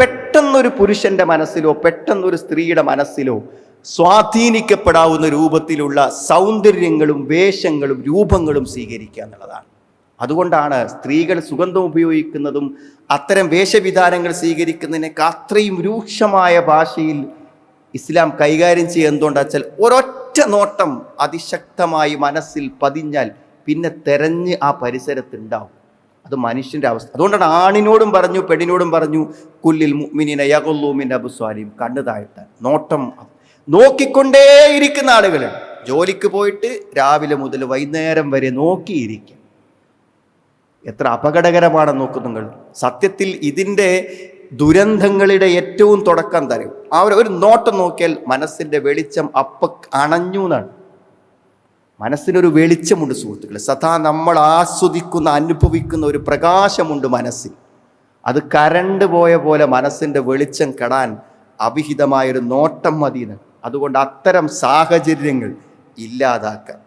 പെട്ടെന്നൊരു പുരുഷന്റെ മനസ്സിലോ പെട്ടെന്നൊരു സ്ത്രീയുടെ മനസ്സിലോ സ്വാധീനിക്കപ്പെടാവുന്ന രൂപത്തിലുള്ള സൗന്ദര്യങ്ങളും വേഷങ്ങളും രൂപങ്ങളും സ്വീകരിക്കുക എന്നുള്ളതാണ്. അതുകൊണ്ടാണ് സ്ത്രീകൾ സുഗന്ധം ഉപയോഗിക്കുന്നതും അത്തരം വേഷവിധാനങ്ങൾ സ്വീകരിക്കുന്നതിനൊക്കെ അത്രയും രൂക്ഷമായ ഭാഷയിൽ ഇസ്ലാം കൈകാര്യം ചെയ്യുക. എന്തുകൊണ്ടാ വെച്ചാൽ ഒരൊറ്റ നോട്ടം അതിശക്തമായി മനസ്സിൽ പതിഞ്ഞാൽ പിന്നെ തെരഞ്ഞ് ആ പരിസരത്തുണ്ടാവും. അത് മനുഷ്യൻ്റെ അവസ്ഥ. അതുകൊണ്ടാണ് ആണിനോടും പറഞ്ഞു പെണ്ണിനോടും പറഞ്ഞു, കുല്ലിൽ മുഅ്മിനീന യഗുള്ളൂ മിൻ അബ്സാരിഹിം, കണ്ണ് താഴ്ത്താൻ. നോട്ടം നോക്കിക്കൊണ്ടേയിരിക്കുന്ന ആളുകൾ ജോലിക്ക് പോയിട്ട് രാവിലെ മുതൽ വൈകുന്നേരം വരെ നോക്കിയിരിക്കുക. എത്ര അപകടകരമാണെന്ന് നോക്കും നിങ്ങൾ. സത്യത്തിൽ ഇതിൻ്റെ ദുരന്തങ്ങളുടെ ഏറ്റവും തുടക്കം തരും ഒരു നോട്ടം നോക്കിയാൽ മനസ്സിൻ്റെ വെളിച്ചം അണഞ്ഞു എന്നാണ്. മനസ്സിനൊരു വെളിച്ചമുണ്ട് സുഹൃത്തുക്കളെ. സദാ നമ്മൾ ആസ്വദിക്കുന്ന അനുഭവിക്കുന്ന ഒരു പ്രകാശമുണ്ട് മനസ്സിൽ. അത് കരണ്ട് പോയ പോലെ മനസ്സിൻ്റെ വെളിച്ചം കെടാൻ അവിഹിതമായൊരു നോട്ടം മതി. അതുകൊണ്ട് അത്തരം സാഹചര്യങ്ങൾ ഇല്ലാതാക്കാം.